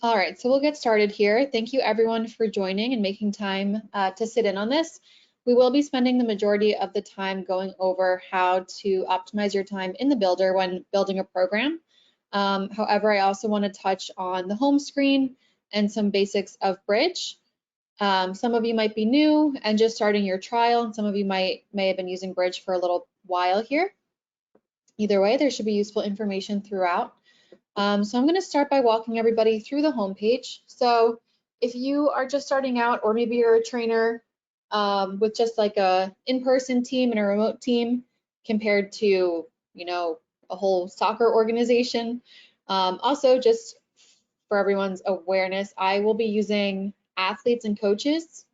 All right, so we'll get started here. Thank you everyone for joining and making time to sit in on this. We will be spending the majority of the time going over how to optimize your time in the builder when building a program. However, I also want to touch on the home screen and some basics of Bridge. Some of you might be new and just starting your trial, and some of you may have been using Bridge for a little while here. Either way, there should be useful information throughout. So I'm going to start by walking everybody through the homepage. So if you are just starting out, or maybe you're a trainer with just like a in-person team and a remote team compared to, you know, a whole soccer organization. Also, just for everyone's awareness, I will be using athletes and coaches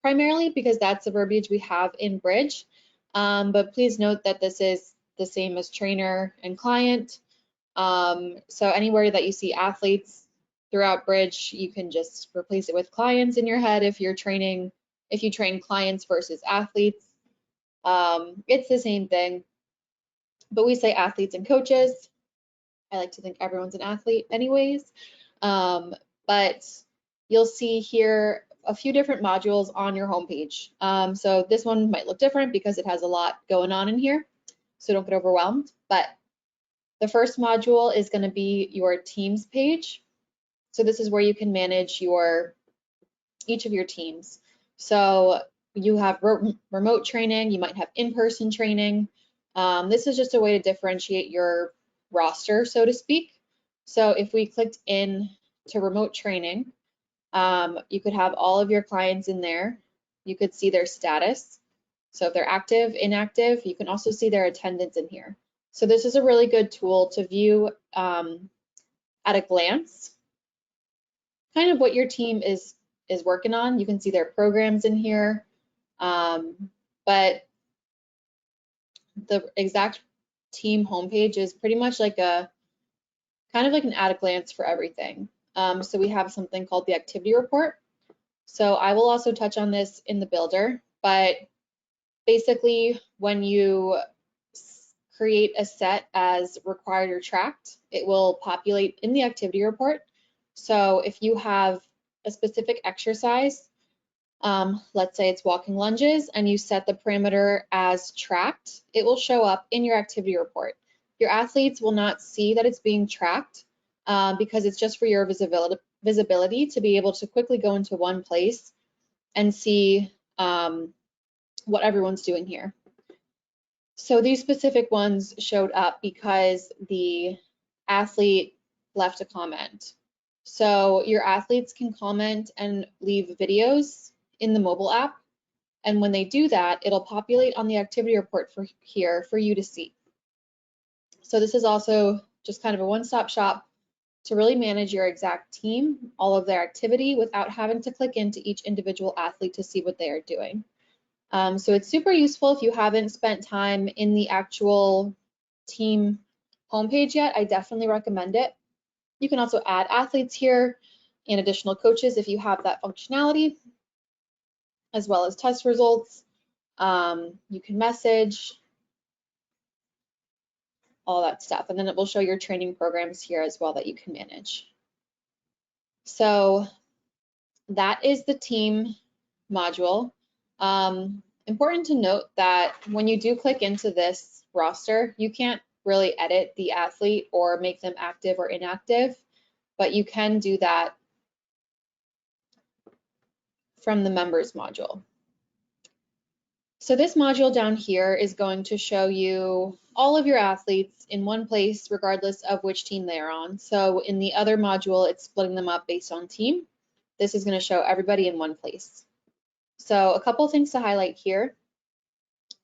primarily because that's the verbiage we have in Bridge. But please note that this is the same as trainer and client. So anywhere that you see athletes throughout Bridge, you can just replace it with clients in your head if you train clients versus athletes. It's the same thing, but we say athletes and coaches. I like to think everyone's an athlete anyways. But you'll see here a few different modules on your homepage. So this one might look different because it has a lot going on in here, so don't get overwhelmed. But the first module is going to be your teams page. So this is where you can manage each of your teams. So you have remote training, you might have in-person training. This is just a way to differentiate your roster, so to speak. So if we clicked in to remote training, you could have all of your clients in there. You could see their status. So if they're active, inactive, you can also see their attendance in here. So this is a really good tool to view at a glance kind of what your team is working on. You can see their programs in here, but the exact team homepage is pretty much like a kind of like an at a glance for everything. So we have something called the activity report. So I will also touch on this in the builder, but basically when you create a set as required or tracked, it will populate in the activity report. So if you have a specific exercise, let's say it's walking lunges, and you set the parameter as tracked, it will show up in your activity report. Your athletes will not see that it's being tracked because it's just for your visibility to be able to quickly go into one place and see what everyone's doing here. So these specific ones showed up because the athlete left a comment. So your athletes can comment and leave videos in the mobile app. And when they do that, it'll populate on the activity report for you to see. So this is also just kind of a one-stop shop to really manage your exact team, all of their activity, without having to click into each individual athlete to see what they are doing. So it's super useful if you haven't spent time in the actual team homepage yet. I definitely recommend it. You can also add athletes here and additional coaches if you have that functionality, as well as test results. You can message, all that stuff. And then it will show your training programs here as well that you can manage. So that is the team module. Important to note that when you do click into this roster, you can't really edit the athlete or make them active or inactive, but you can do that from the members module. So this module down here is going to show you all of your athletes in one place, regardless of which team they are on. So in the other module, it's splitting them up based on team. This is going to show everybody in one place. So a couple things to highlight here.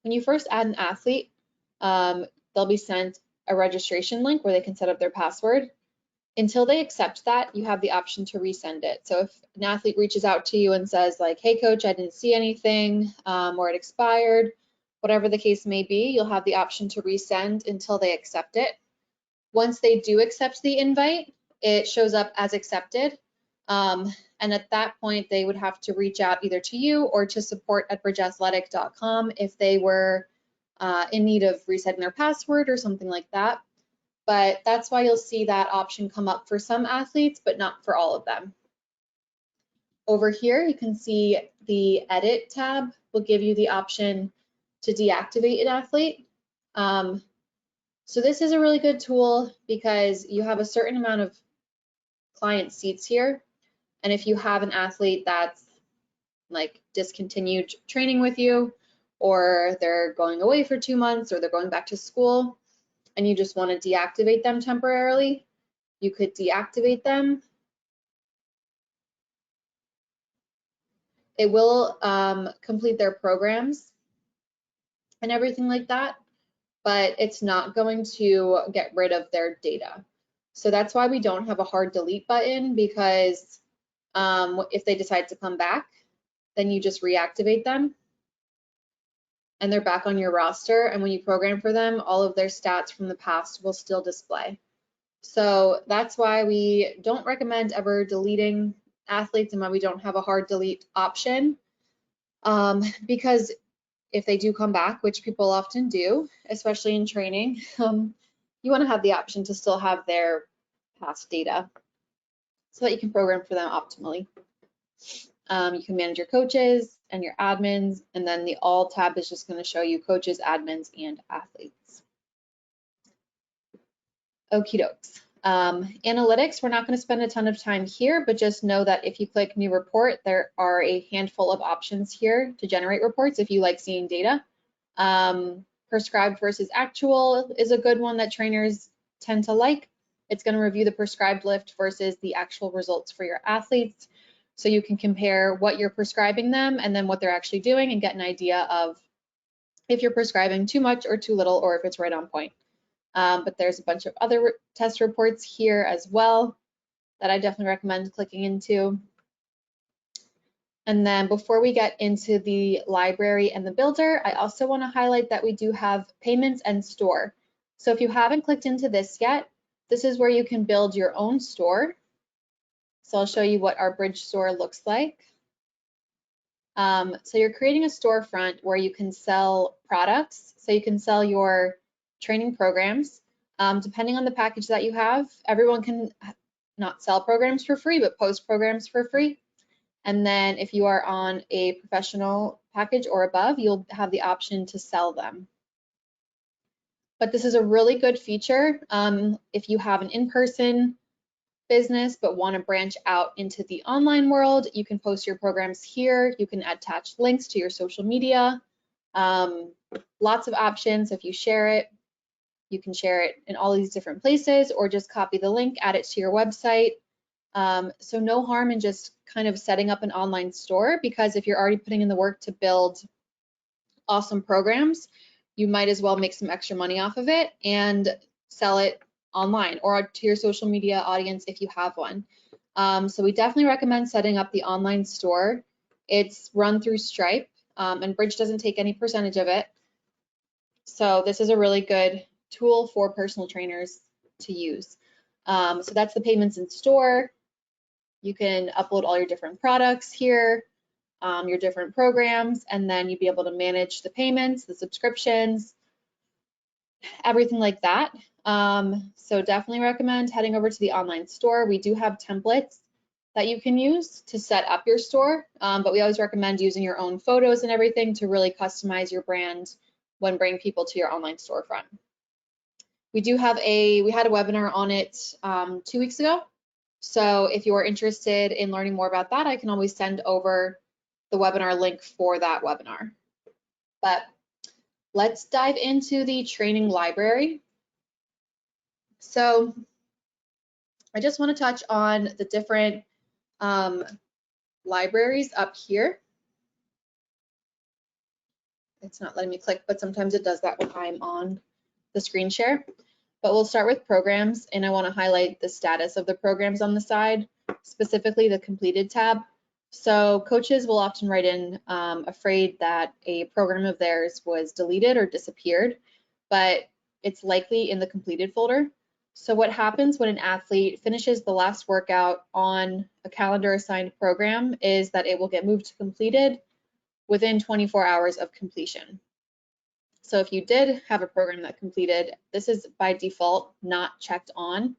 When you first add an athlete, they'll be sent a registration link where they can set up their password. Until they accept that, you have the option to resend it. So if an athlete reaches out to you and says like, hey coach, I didn't see anything, or it expired, whatever the case may be, you'll have the option to resend until they accept it. Once they do accept the invite, it shows up as accepted. And at that point, they would have to reach out either to you or to support@bridgeathletic.com if they were in need of resetting their password or something like that. but that's why you'll see that option come up for some athletes, but not for all of them. Over here, you can see the Edit tab will give you the option to deactivate an athlete. So this is a really good tool because you have a certain amount of client seats here. And if you have an athlete that's like discontinued training with you, or they're going away for 2 months, or they're going back to school, and you just want to deactivate them temporarily, you could deactivate them. It will complete their programs and everything like that, but it's not going to get rid of their data. So that's why we don't have a hard delete button, because if they decide to come back, then you just reactivate them and they're back on your roster. And when you program for them, all of their stats from the past will still display. So that's why we don't recommend ever deleting athletes and why we don't have a hard delete option. Because if they do come back, which people often do, especially in training, you want to have the option to still have their past data so that you can program for them optimally. You can manage your coaches and your admins, and then the All tab is just going to show you coaches, admins, and athletes. Okie dokes. Analytics, we're not going to spend a ton of time here, but just know that if you click New Report, there are a handful of options here to generate reports if you like seeing data. Prescribed versus actual is a good one that trainers tend to like. It's going to review the prescribed lift versus the actual results for your athletes. So you can compare what you're prescribing them and then what they're actually doing and get an idea of if you're prescribing too much or too little, or if it's right on point. But there's a bunch of other test reports here as well that I definitely recommend clicking into. And then before we get into the library and the builder, I also want to highlight that we do have payments and store. So if you haven't clicked into this yet, this is where you can build your own store. So I'll show you what our bridge store looks like. So you're creating a storefront where you can sell products. So you can sell your training programs. Depending on the package that you have, everyone can not sell programs for free, but post programs for free. And then if you are on a professional package or above, you'll have the option to sell them. But this is a really good feature if you have an in-person business but want to branch out into the online world. You can post your programs here. You can attach links to your social media. Lots of options. If you share it, you can share it in all these different places, or just copy the link, add it to your website. So no harm in just kind of setting up an online store, because if you're already putting in the work to build awesome programs, you might as well make some extra money off of it and sell it online or to your social media audience if you have one. So we definitely recommend setting up the online store. It's run through Stripe, and Bridge doesn't take any percentage of it. So this is a really good tool for personal trainers to use. So that's the payments in store. You can upload all your different products here, your different programs, and then you'd be able to manage the payments, the subscriptions, everything like that. So definitely recommend heading over to the online store. We do have templates that you can use to set up your store, but we always recommend using your own photos and everything to really customize your brand when bringing people to your online storefront. We had a webinar on it 2 weeks ago. So if you're interested in learning more about that, I can always send over the webinar link for that webinar. But let's dive into the training library. So I just want to touch on the different libraries up here. It's not letting me click, but sometimes it does that when I'm on the screen share. But we'll start with programs, and I want to highlight the status of the programs on the side, specifically the completed tab. So coaches will often write in afraid that a program of theirs was deleted or disappeared, but it's likely in the completed folder. So what happens when an athlete finishes the last workout on a calendar assigned program is that it will get moved to completed within 24 hours of completion. So if you did have a program that completed, this is by default not checked on,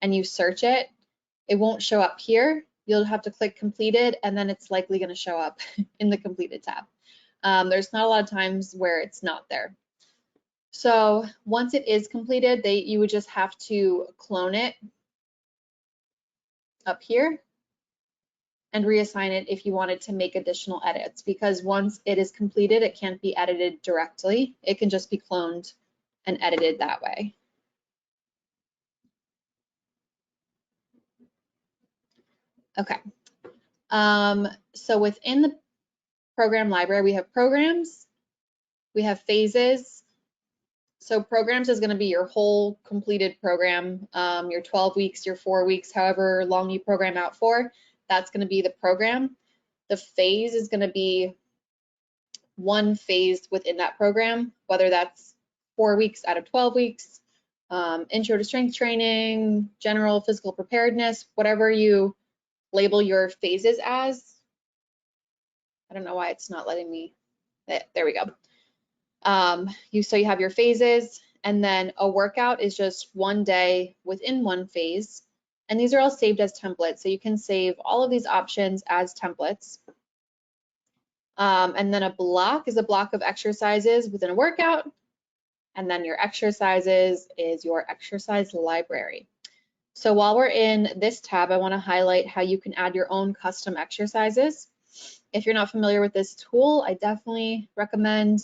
and you search it, it won't show up here. You'll have to click completed, and then it's likely going to show up in the completed tab. There's not a lot of times where it's not there. So once it is completed, you would just have to clone it up here and reassign it if you wanted to make additional edits, because once it is completed, it can't be edited directly. It can just be cloned and edited that way. Okay. So within the program library, we have programs, we have phases. So programs is going to be your whole completed program, your 12 weeks, your 4 weeks, however long you program out for. That's going to be the program. The phase is going to be one phase within that program, whether that's 4 weeks out of 12 weeks, intro to strength training, general physical preparedness, whatever you label your phases as. I don't know why it's not letting me, there we go. So you have your phases, and then a workout is just one day within one phase. And these are all saved as templates. So you can save all of these options as templates. And then a block is a block of exercises within a workout. And then your exercises is your exercise library. So while we're in this tab, I want to highlight how you can add your own custom exercises. If you're not familiar with this tool, I definitely recommend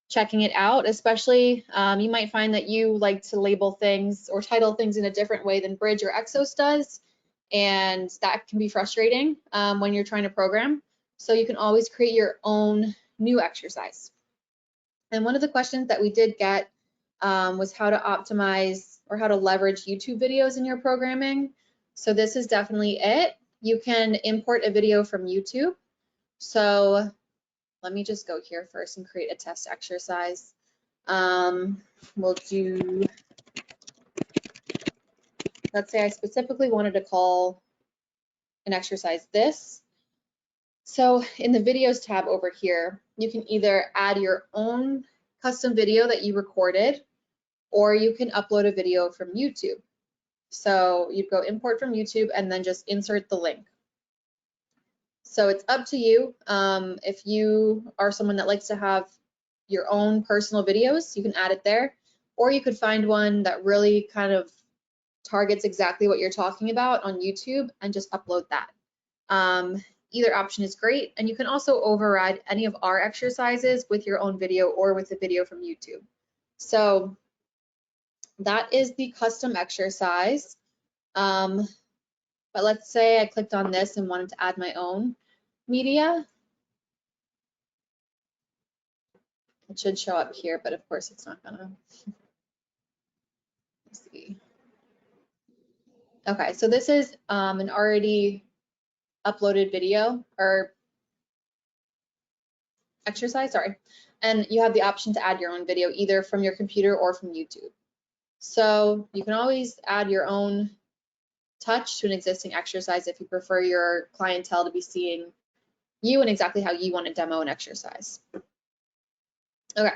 checking it out, especially you might find that you like to label things or title things in a different way than Bridge or Exos does, and that can be frustrating when you're trying to program. So you can always create your own new exercise. And one of the questions that we did get was how to optimize or how to leverage YouTube videos in your programming. So this is definitely it. You can import a video from YouTube. So let me just go here first and create a test exercise. We'll do, let's say I specifically wanted to call an exercise this. So in the videos tab over here, you can either add your own custom video that you recorded, or you can upload a video from YouTube. So you'd go import from YouTube and then just insert the link. So it's up to you. If you are someone that likes to have your own personal videos, you can add it there, or you could find one that really kind of targets exactly what you're talking about on YouTube and just upload that. Either option is great, and you can also override any of our exercises with your own video or with a video from YouTube. So that is the custom exercise. But let's say I clicked on this and wanted to add my own media. It should show up here, but of course it's not gonna. Let's see. Okay, so this is an already uploaded video or exercise, sorry. And you have the option to add your own video either from your computer or from YouTube. So you can always add your own touch to an existing exercise if you prefer your clientele to be seeing you and exactly how you want to demo an exercise. Okay,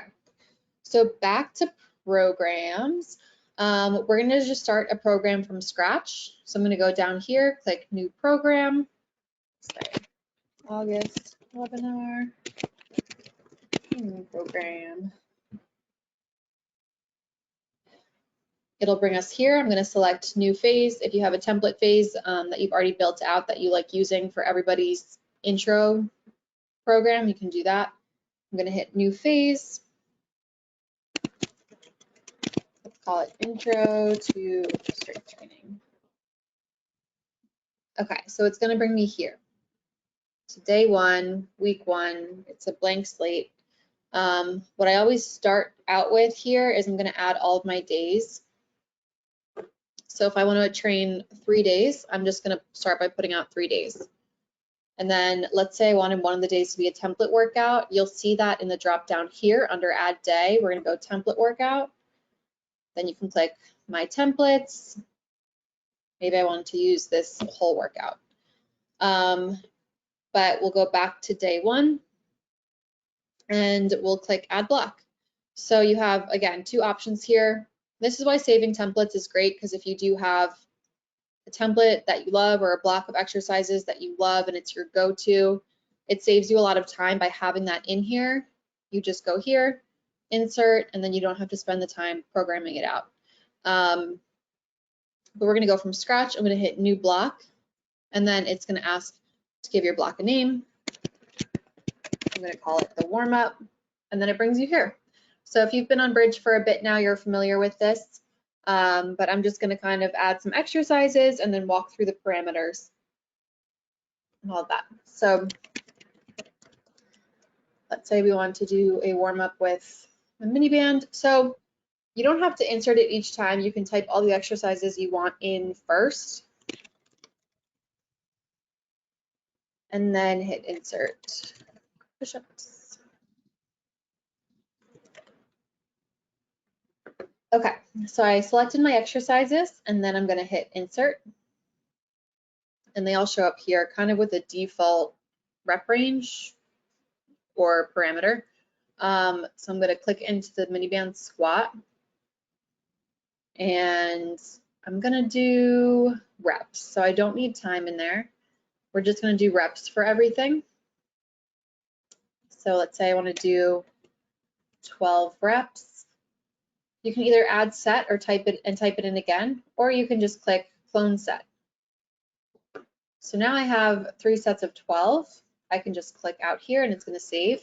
so back to programs. We're going to just start a program from scratch. So I'm going to go down here, click new program. Sorry, August webinar, new program. It'll bring us here. I'm going to select new phase. If you have a template phase that you've already built out that you like using for everybody's intro program, you can do that. I'm going to hit new phase. Let's call it intro to strength training. Okay, so it's going to bring me here. So day 1, week 1, it's a blank slate. What I always start out with here is I'm going to add all of my days. So if I want to train 3 days, I'm just going to start by putting out 3 days. And then let's say I wanted one of the days to be a template workout. You'll see that in the drop down here under add day. We're going to go template workout. Then you can click my templates. Maybe I want to use this whole workout. But we'll go back to day 1 and we'll click add block. So you have, again, two options here. This is why saving templates is great, because if you do have a template that you love or a block of exercises that you love and it's your go-to, it saves you a lot of time by having that in here. You just go here, insert, and then you don't have to spend the time programming it out. But we're going to go from scratch. I'm going to hit new block, and then it's going to ask to give your block a name. I'm going to call it the warm up, and then it brings you here. So if you've been on Bridge for a bit now, you're familiar with this, but I'm just going to kind of add some exercises and then walk through the parameters and all of that. So let's say we want to do a warm up with a mini band. So you don't have to insert it each time. You can type all the exercises you want in first, and then hit insert push-ups. Okay, so I selected my exercises, and then I'm going to hit insert, and they all show up here kind of with a default rep range or parameter. So I'm going to click into the mini band squat, and I'm going to do reps. So I don't need time in there. We're just going to do reps for everything. So let's say I want to do 12 reps. You can either add set or type it in again, or you can just click clone set. So now I have 3 sets of 12. I can just click out here and it's going to save.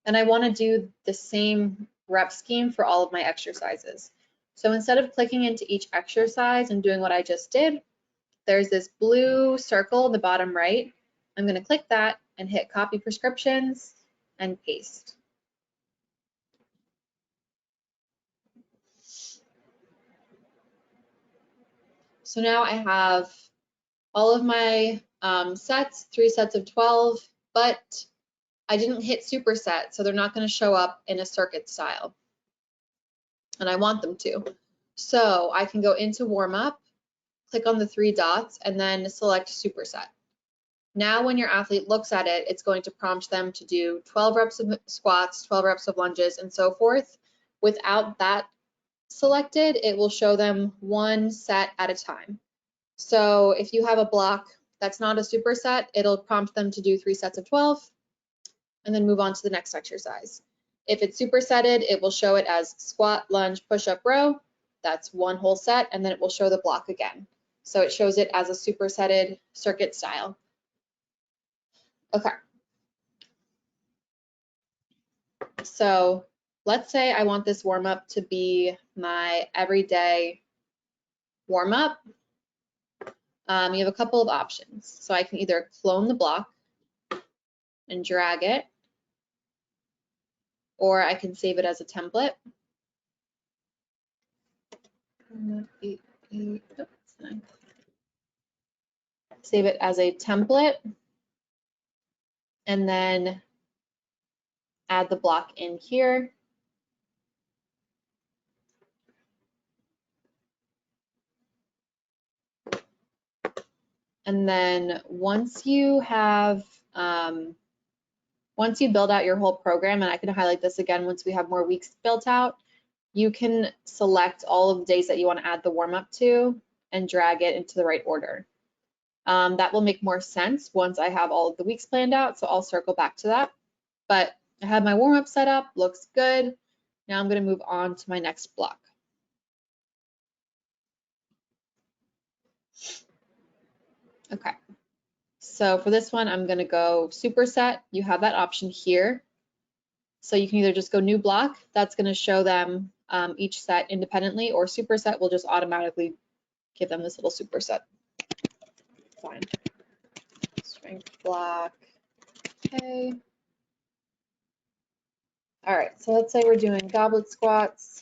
And I want to do the same rep scheme for all of my exercises. So instead of clicking into each exercise and doing what I just did, there's this blue circle in the bottom right. I'm going to click that and hit copy prescriptions and paste. So now I have all of my sets, 3 sets of 12, but I didn't hit superset, so they're not going to show up in a circuit style, and I want them to. So I can go into warm up, click on the 3 dots, and then select superset. Now when your athlete looks at it, it's going to prompt them to do 12 reps of squats, 12 reps of lunges, and so forth. Without that selected, it will show them 1 set at a time. So if you have a block that's not a superset, it'll prompt them to do 3 sets of 12 and then move on to the next exercise. If it's supersetted, it will show it as squat, lunge, push-up, row. That's 1 whole set, and then it will show the block again. So it shows it as a supersetted circuit style. Okay. So let's say I want this warm-up to be my everyday warm-up. You have a couple of options. So I can either clone the block and drag it, or I can save it as a template. Save it as a template, and then add the block in here. And then once you build out your whole program, and I can highlight this again once we have more weeks built out, you can select all of the days that you want to add the warm-up to and drag it into the right order. That will make more sense once I have all of the weeks planned out, so I'll circle back to that. But I have my warm-up set up, looks good. Now I'm going to move on to my next block. Okay, so for this one, I'm going to go superset. You have that option here. So you can either just go new block, that's going to show them each set independently, or superset will just automatically give them this little superset. Fine. Strength block. Okay. All right, so let's say we're doing goblet squats.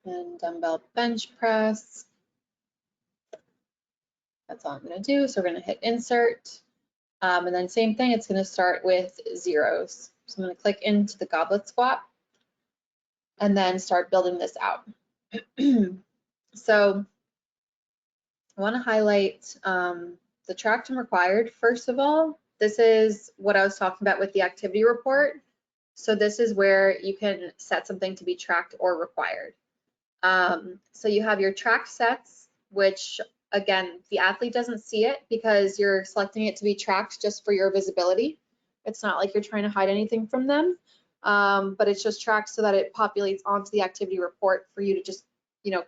And dumbbell bench press. That's all I'm going to do. So we're going to hit insert. And then same thing, it's going to start with zeros. So I'm going to click into the goblet squat and then start building this out. So I want to highlight the tracked and required. First of all, this is what I was talking about with the activity report. So this is where you can set something to be tracked or required. So you have your tracked sets, which again, the athlete doesn't see it because you're selecting it to be tracked just for your visibility. It's not like you're trying to hide anything from them, but it's just tracked so that it populates onto the activity report for you to just,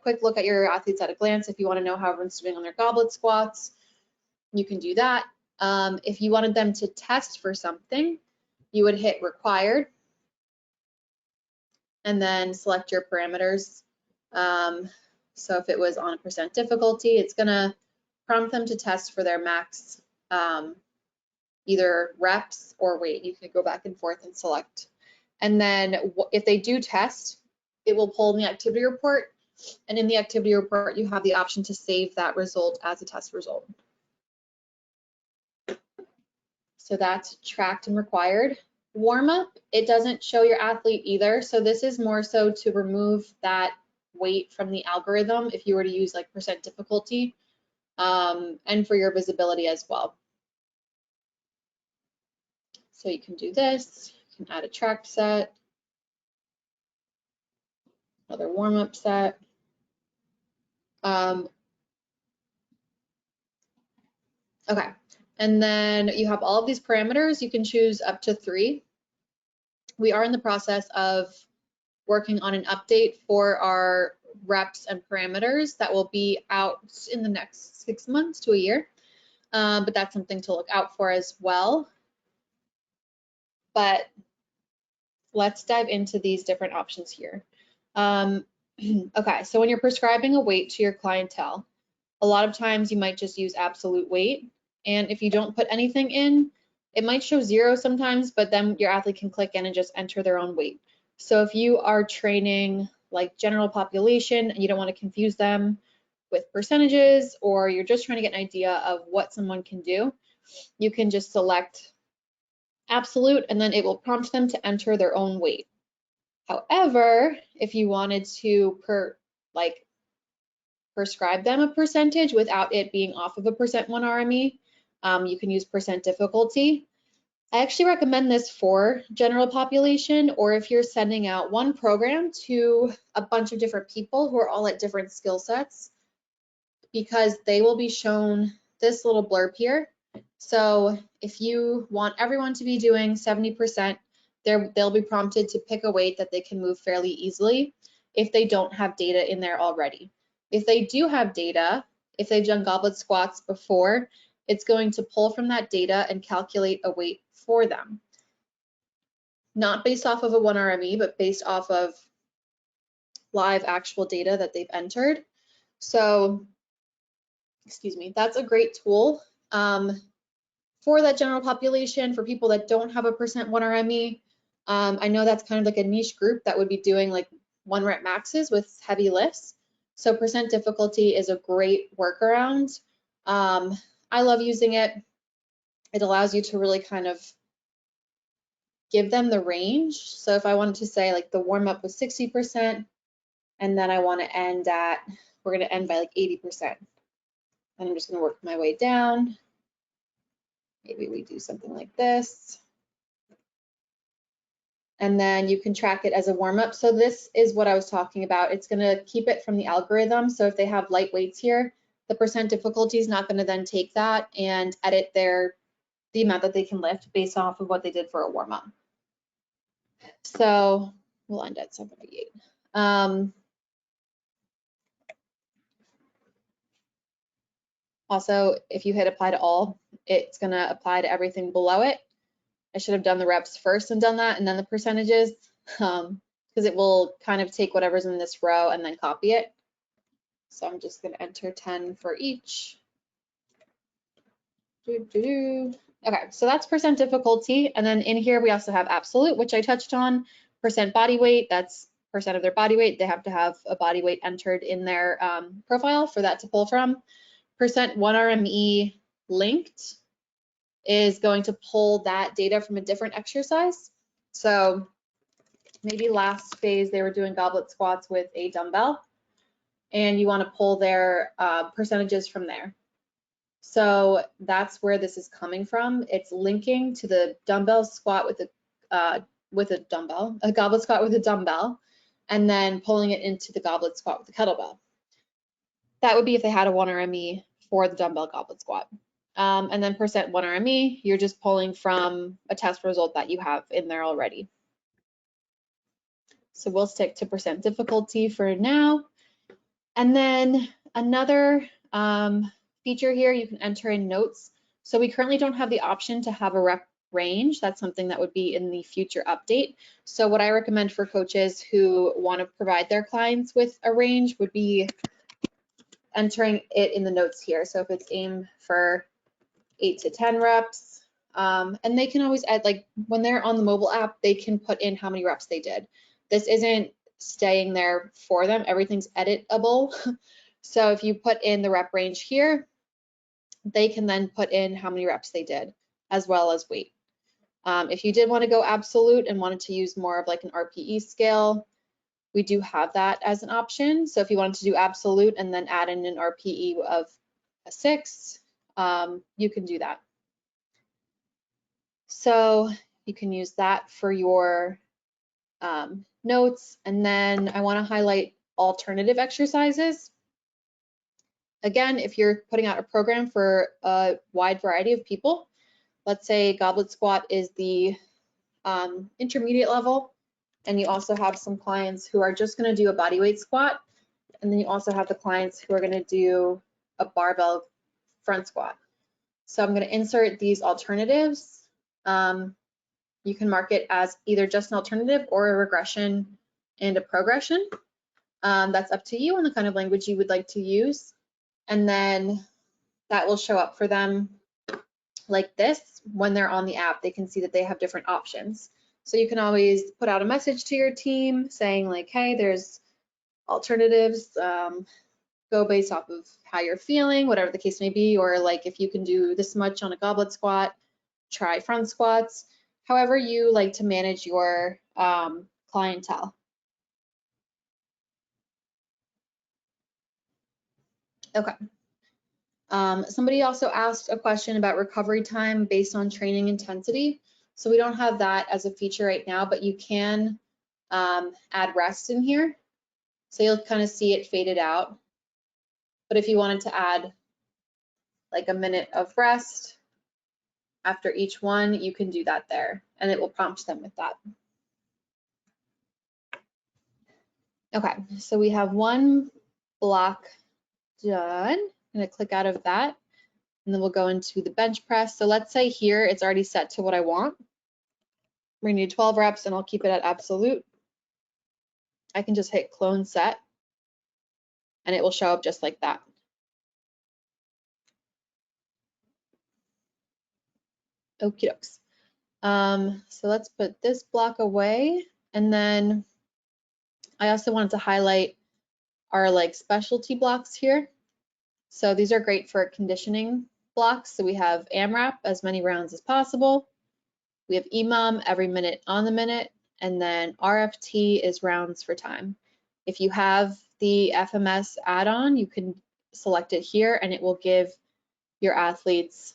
quick look at your athletes at a glance. If you want to know how everyone's doing on their goblet squats, you can do that. If you wanted them to test for something, you would hit required and then select your parameters. So if it was on a percent difficulty, it's gonna prompt them to test for their max, either reps or weight. You can go back and forth and select. And then if they do test, it will pull in the activity report. And in the activity report, you have the option to save that result as a test result. So that's tracked and required. Warm up, it doesn't show your athlete either. So this is more so to remove that weight from the algorithm if you were to use like percent difficulty, and for your visibility as well. So you can do this, you can add a tracked set, another warm up set. Okay, and then you have all of these parameters. You can choose up to 3. We are in the process of working on an update for our reps and parameters that will be out in the next 6 months to a year. But that's something to look out for as well. But let's dive into these different options here. Okay, so when you're prescribing a weight to your clientele, a lot of times you might just use absolute weight. And if you don't put anything in, it might show 0 sometimes, but then your athlete can click in and just enter their own weight. So if you are training like general population and you don't want to confuse them with percentages, or you're just trying to get an idea of what someone can do, you can just select absolute and then it will prompt them to enter their own weight. However, if you wanted to prescribe them a percentage without it being off of a %1 RME, you can use percent difficulty. I actually recommend this for general population, or if you're sending out one program to a bunch of different people who are all at different skill sets, because they will be shown this little blurb here. So if you want everyone to be doing 70%, they'll be prompted to pick a weight that they can move fairly easily if they don't have data in there already. If they do have data, if they've done goblet squats before, it's going to pull from that data and calculate a weight for them. Not based off of a 1 RME, but based off of live actual data that they've entered. So, excuse me, that's a great tool for that general population, for people that don't have a %1 RME. I know that's kind of like a niche group that would be doing like 1 rep maxes with heavy lifts. So percent difficulty is a great workaround. I love using it. It allows you to really kind of give them the range. So if I wanted to say like the warm up was 60%, and then I want to end at, we're going to end by like 80%. And I'm just going to work my way down. Maybe we do something like this. And then you can track it as a warm up. So this is what I was talking about. It's going to keep it from the algorithm. So if they have light weights here, the percent difficulty is not going to then take that and edit the amount that they can lift based off of what they did for a warm up. So we'll end at 78. Also, if you hit apply to all, it's going to apply to everything below it. I should have done the reps first and done that, and then the percentages, because it will kind of take whatever's in this row and then copy it. So I'm just going to enter 10 for each. Okay, so that's percent difficulty. And then in here, we also have absolute, which I touched on. Percent body weight, that's percent of their body weight. They have to have a body weight entered in their profile for that to pull from. Percent 1 RME linked is going to pull that data from a different exercise. So maybe last phase they were doing goblet squats with a dumbbell, and you want to pull their percentages from there. So that's where this is coming from. It's linking to the dumbbell squat with a dumbbell, a goblet squat with a dumbbell, and then pulling it into the goblet squat with the kettlebell. That would be if they had a 1RME for the dumbbell goblet squat. And then percent 1RME, you're just pulling from a test result that you have in there already. So we'll stick to percent difficulty for now. And then another feature here, you can enter in notes. So we currently don't have the option to have a rep range. That's something that would be in the future update. So what I recommend for coaches who want to provide their clients with a range would be entering it in the notes here. So if it's aim for 8 to 10 reps, and they can always add, like when they're on the mobile app, they can put in how many reps they did. This isn't staying there for them. Everything's editable. So if you put in the rep range here, they can then put in how many reps they did, as well as weight. If you did want to go absolute and wanted to use more of like an RPE scale, we do have that as an option. So if you wanted to do absolute and then add in an RPE of a 6, you can do that. So you can use that for your notes. And then I want to highlight alternative exercises. Again, if you're putting out a program for a wide variety of people, let's say goblet squat is the intermediate level, and you also have some clients who are just going to do a bodyweight squat, and then you also have the clients who are going to do a barbell front squat. So I'm going to insert these alternatives. You can mark it as either just an alternative or a regression and a progression. That's up to you and the kind of language you would like to use. And then that will show up for them like this. When they're on the app, they can see that they have different options. So you can always put out a message to your team saying like, hey, there's alternatives, go based off of how you're feeling, whatever the case may be, or like if you can do this much on a goblet squat, try front squats, however you like to manage your clientele. Okay. Somebody also asked a question about recovery time based on training intensity. So we don't have that as a feature right now, but you can add rest in here. So you'll kind of see it faded out. But if you wanted to add like a minute of rest after each one, you can do that there, and it will prompt them with that. Okay, so we have one block done. I'm gonna click out of that, and then we'll go into the bench press. So let's say here it's already set to what I want. We're gonna do 12 reps, and I'll keep it at absolute. I can just hit clone set, and it will show up just like that. Okie dokes. So let's put this block away, and then I also wanted to highlight our like specialty blocks here. So these are great for conditioning blocks. So we have AMRAP, as many rounds as possible. We have EMOM, every minute on the minute, and then RFT is rounds for time. If you have the FMS add-on, you can select it here, and it will give your athletes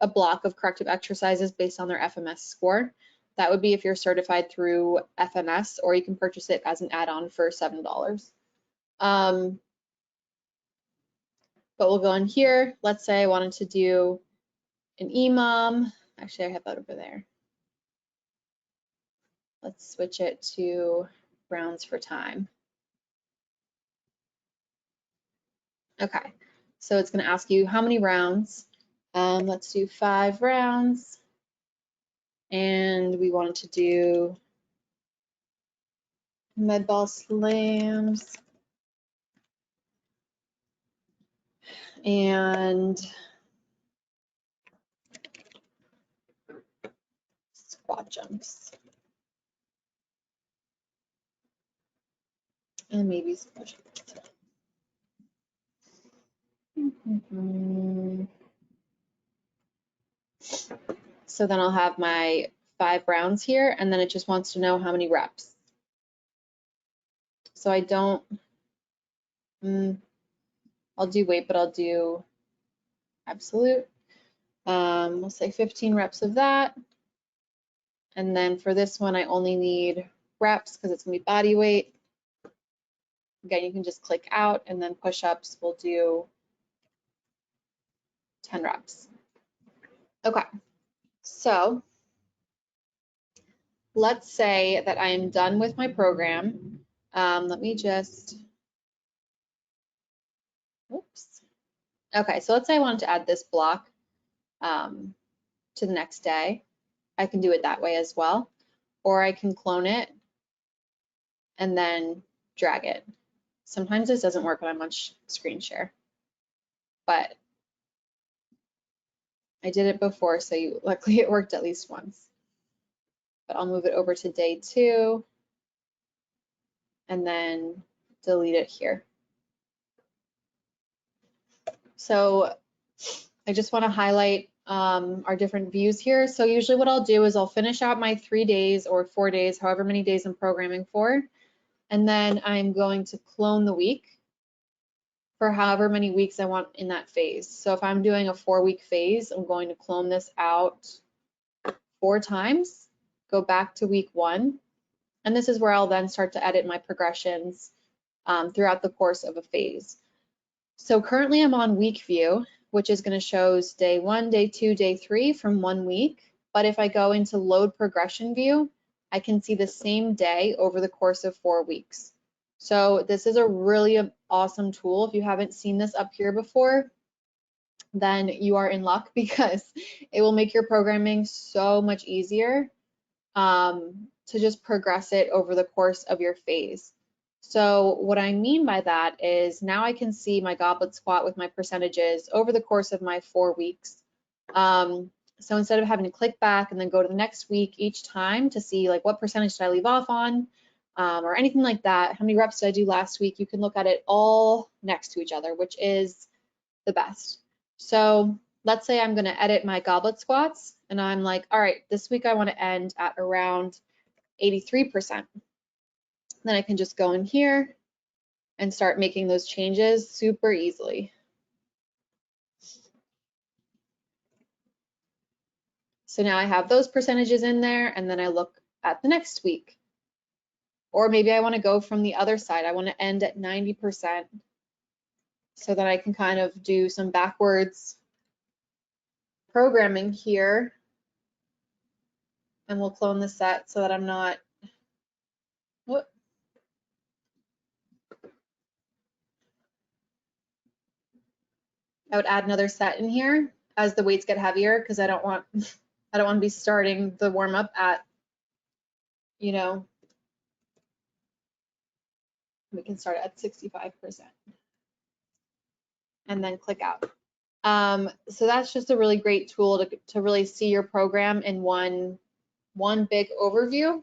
a block of corrective exercises based on their FMS score. That would be if you're certified through FMS, or you can purchase it as an add-on for $7. But we'll go in here. Let's say I wanted to do an EMOM. Actually, I have that over there. Let's switch it to rounds for time. Okay, so it's going to ask you how many rounds. Let's do 5 rounds. And we wanted to do med ball slams and squat jumps. And maybe squat jumps. So then I'll have my 5 rounds here, and then it just wants to know how many reps. So I don't, I'll do weight, but I'll do absolute. We'll say 15 reps of that. And then for this one, I only need reps because it's gonna be body weight. Again, you can just click out, and then push-ups, we'll do 10 reps. Okay, so let's say that I am done with my program. Let me just, oops. Okay, so let's say I wanted to add this block to the next day. I can do it that way as well, or I can clone it and then drag it. Sometimes this doesn't work when I'm on screen share, but I did it before, so luckily it worked at least once. But I'll move it over to day 2 and then delete it here. So I just want to highlight our different views here. So usually what I'll do is I'll finish out my 3 days or 4 days, however many days I'm programming for, and then I'm going to clone the week for however many weeks I want in that phase. So if I'm doing a 4-week phase, I'm going to clone this out 4 times, go back to week 1, and this is where I'll then start to edit my progressions throughout the course of a phase. So currently I'm on week view, which is going to show day 1, day 2, day 3 from 1 week. But if I go into load progression view, I can see the same day over the course of 4 weeks. So this is a really awesome tool. If you haven't seen this up here before, then you are in luck because it will make your programming so much easier to just progress it over the course of your phase. So what I mean by that is now I can see my goblet squat with my percentages over the course of my 4 weeks. So instead of having to click back and then go to the next week each time to see like what percentage did I leave off on or anything like that, how many reps did I do last week, you can look at it all next to each other, which is the best. So let's say I'm going to edit my goblet squats and I'm like, all right, this week I want to end at around 83%. Then I can just go in here and start making those changes super easily. So now I have those percentages in there, and then I look at the next week. Or maybe I want to go from the other side. I want to end at 90%. So that I can kind of do some backwards programming here. And we'll clone the set so that I'm not, whoop. I would add another set in here as the weights get heavier because I don't want to be starting the warm up at, you know, we can start at 65% and then click out. So that's just a really great tool to really see your program in one big overview.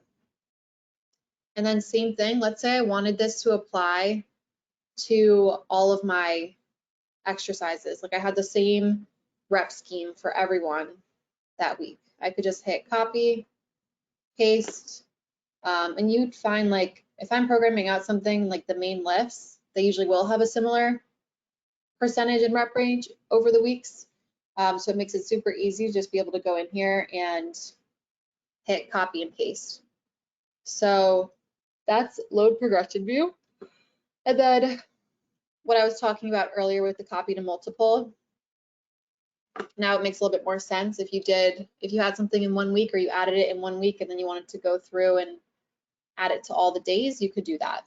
And then same thing, let's say I wanted this to apply to all of my exercises. Like I had the same rep scheme for everyone that week. I could just hit copy, paste, and you'd find like if I'm programming out something like the main lifts, they usually will have a similar percentage and rep range over the weeks. So it makes it super easy to just be able to go in here and hit copy and paste. So that's load progression view. And then what I was talking about earlier with the copy to multiple, now it makes a little bit more sense. If you had something in 1 week or you added it in 1 week and then you wanted to go through and add it to all the days, you could do that.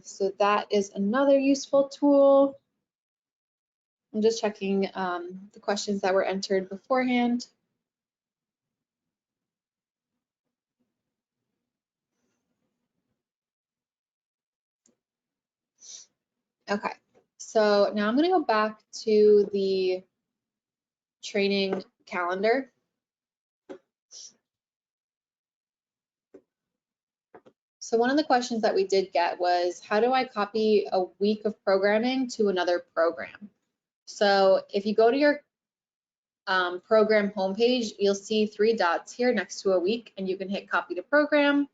So that is another useful tool. I'm just checking the questions that were entered beforehand. Okay, so now I'm going to go back to the training calendar. So one of the questions that we did get was, how do I copy a week of programming to another program? So if you go to your program homepage, you'll see 3 dots here next to a week, and you can hit copy to program,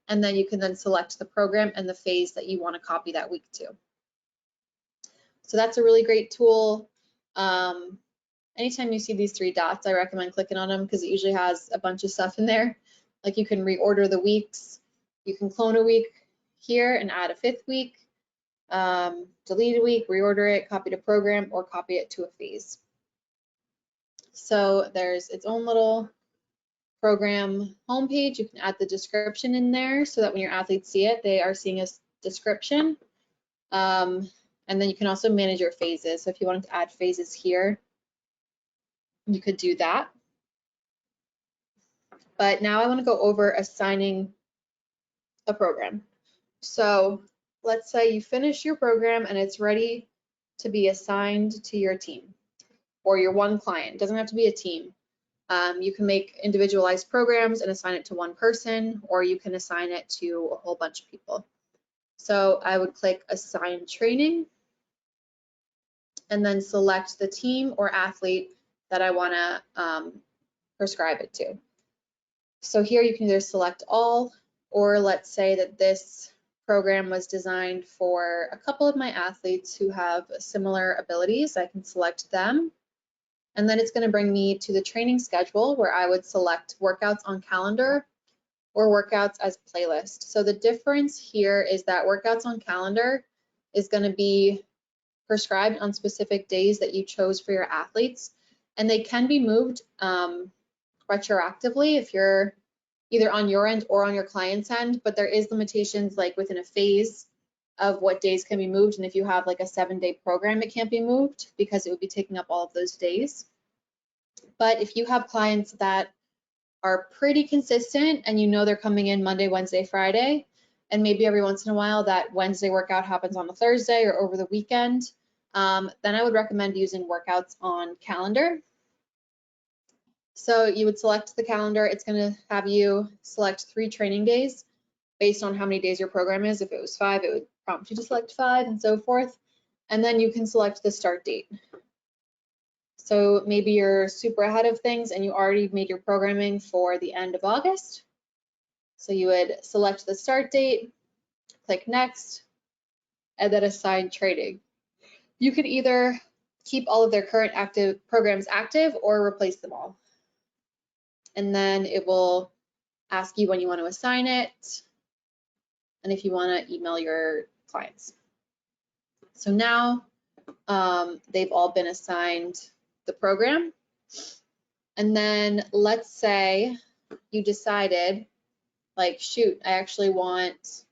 and then you can then select the program and the phase that you want to copy that week to. So that's a really great tool. Anytime you see these 3 dots, I recommend clicking on them because it usually has a bunch of stuff in there. Like you can reorder the weeks, you can clone a week here and add a 5th week, delete a week, reorder it, copy to program, or copy it to a phase. So there's its own little program homepage. You can add the description in there so that when your athletes see it, they are seeing a description. And then you can also manage your phases. So if you wanted to add phases here, you could do that. But now I want to go over assigning a program. So let's say you finish your program and it's ready to be assigned to your team or your one client. It doesn't have to be a team. You can make individualized programs and assign it to one person, or you can assign it to a whole bunch of people. So I would click Assign Training and then select the team or athlete that I want to prescribe it to. So here you can either select all, or let's say that this program was designed for a couple of my athletes who have similar abilities. I can select them. And then it's going to bring me to the training schedule where I would select workouts on calendar or workouts as playlist. So the difference here is that workouts on calendar is going to be prescribed on specific days that you chose for your athletes, and they can be moved retroactively if you're either on your end or on your client's end, but there is limitations like within a phase of what days can be moved, and if you have like a 7-day program, it can't be moved because it would be taking up all of those days. But if you have clients that are pretty consistent and you know they're coming in Monday, Wednesday, Friday, and maybe every once in a while that Wednesday workout happens on a Thursday or over the weekend, then I would recommend using workouts on calendar. So you would select the calendar. It's going to have you select 3 training days based on how many days your program is. If it was 5, it would prompt you to select 5 and so forth. And then you can select the start date. So maybe you're super ahead of things and you already made your programming for the end of August. So you would select the start date, click next, and then assign training. You could either keep all of their current active programs active or replace them all. And then it will ask you when you want to assign it and if you want to email your clients. So now they've all been assigned the program. And then let's say you decided, like, shoot, I actually want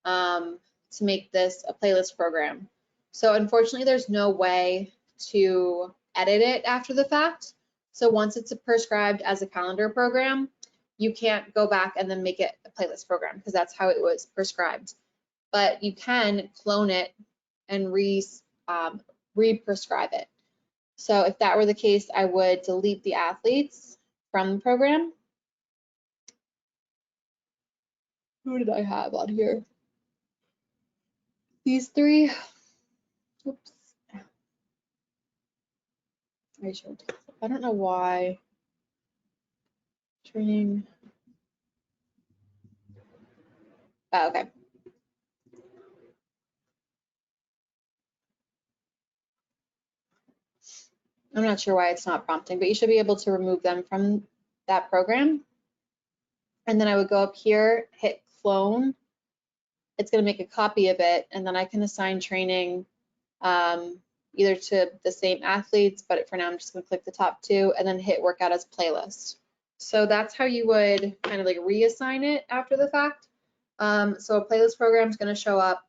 to make this a playlist program. So unfortunately, there's no way to edit it after the fact. So once it's prescribed as a calendar program, you can't go back and then make it a playlist program because that's how it was prescribed. But you can clone it and re-prescribe it. So if that were the case, I would delete the athletes from the program. Who did I have on here? These 3. Oops. I don't know why. Training. Oh, okay. I'm not sure why it's not prompting, but you should be able to remove them from that program. And then I would go up here, hit clone. It's going to make a copy of it, and then I can assign training either to the same athletes, but for now I'm just going to click the top 2 and then hit workout as playlist. So that's how you would kind of like reassign it after the fact. So a playlist program is going to show up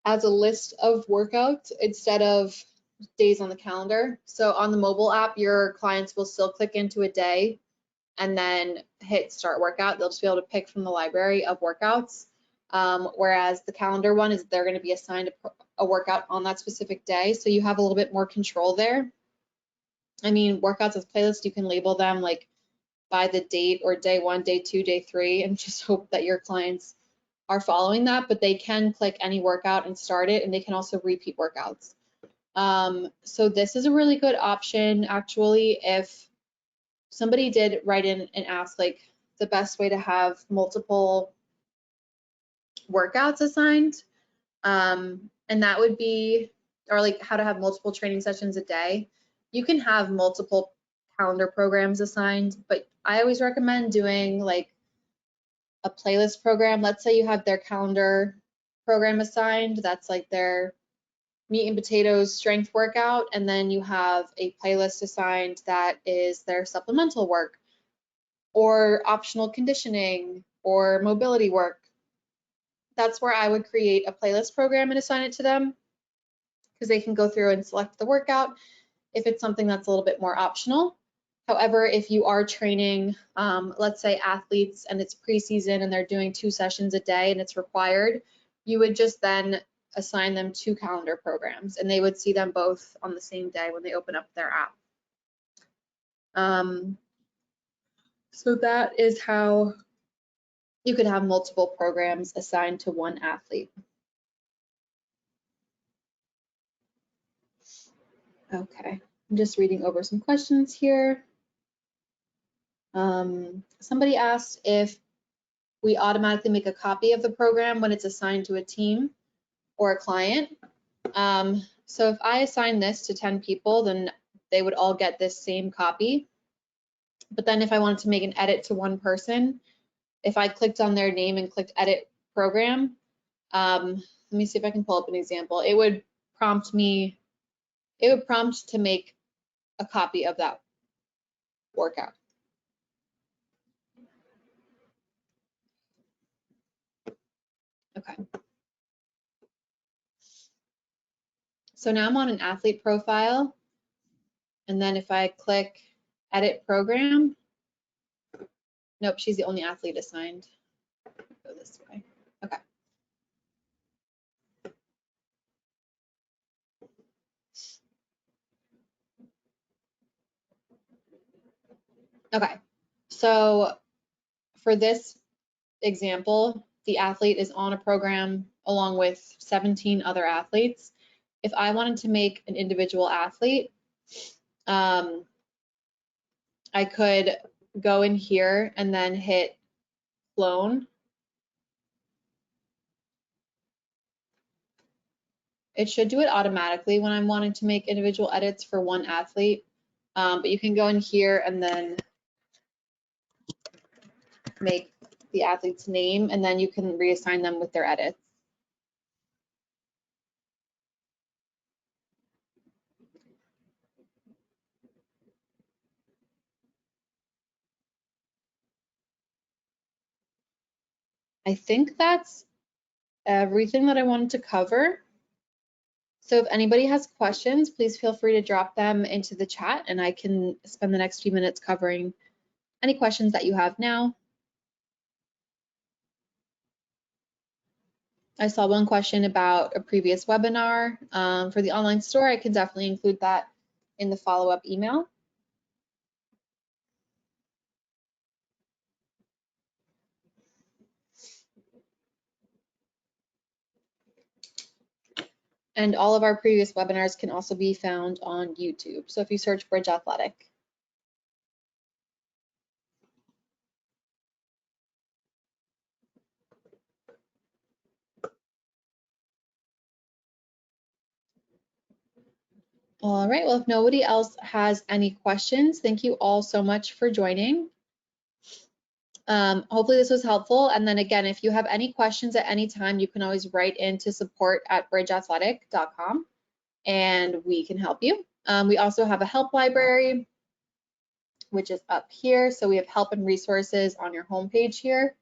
as a list of workouts instead of days on the calendar. So on the mobile app, your clients will still click into a day and then hit start workout. They'll just be able to pick from the library of workouts. Whereas the calendar one is they're going to be assigned a workout on that specific day. So you have a little bit more control there. I mean, workouts as playlists, you can label them like by the date or day 1, day 2, day 3, and just hope that your clients are following that, but they can click any workout and start it, and they can also repeat workouts. So this is a really good option, actually, if somebody did write in and ask like the best way to have multiple workouts assigned. And that would be, or like how to have multiple training sessions a day. You can have multiple calendar programs assigned, but I always recommend doing like a playlist program. Let's say you have their calendar program assigned, that's like their meat and potatoes strength workout, and then you have a playlist assigned that is their supplemental work or optional conditioning or mobility work. That's where I would create a playlist program and assign it to them, because they can go through and select the workout if it's something that's a little bit more optional. However, if you are training, let's say athletes and it's preseason and they're doing 2 sessions a day and it's required, you would just then assign them 2 calendar programs and they would see them both on the same day when they open up their app. So that is how you could have multiple programs assigned to one athlete. Okay, I'm just reading over some questions here. Somebody asked if we automatically make a copy of the program when it's assigned to a team or a client. So if I assign this to 10 people, then they would all get this same copy. But then if I wanted to make an edit to one person, if I clicked on their name and clicked edit program, let me see if I can pull up an example. It would prompt me, it would prompt to make a copy of that workout. Okay. So now I'm on an athlete profile. And then if I click edit program, nope, she's the only athlete assigned. Go this way. Okay. Okay. So for this example, the athlete is on a program along with 17 other athletes. If I wanted to make an individual athlete, I could go in here and then hit clone. It should do it automatically when I'm wanting to make individual edits for one athlete, but you can go in here and then make the athlete's name, and then you can reassign them with their edits. I think that's everything that I wanted to cover. So if anybody has questions, please feel free to drop them into the chat and I can spend the next few minutes covering any questions that you have now. I saw one question about a previous webinar. For the online store, I can definitely include that in the follow-up email. And all of our previous webinars can also be found on YouTube. So if you search Bridge Athletic. All right, well, if nobody else has any questions, thank you all so much for joining. Hopefully this was helpful. And then again, if you have any questions at any time, you can always write into support@bridgeathletic.com and we can help you. We also have a help library, which is up here. So we have help and resources on your homepage here,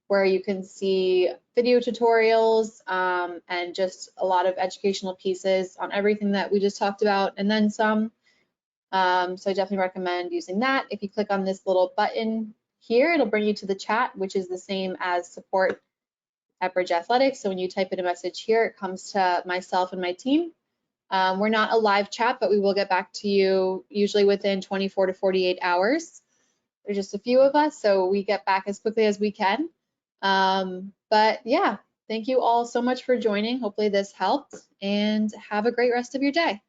where you can see video tutorials and just a lot of educational pieces on everything that we just talked about and then some. So I definitely recommend using that. If you click on this little button here, it'll bring you to the chat, which is the same as support@Bridge Athletics. So when you type in a message here, it comes to myself and my team. We're not a live chat, but we will get back to you usually within 24 to 48 hours. There's just a few of us, so we get back as quickly as we can. But yeah, thank you all so much for joining. Hopefully this helped and have a great rest of your day.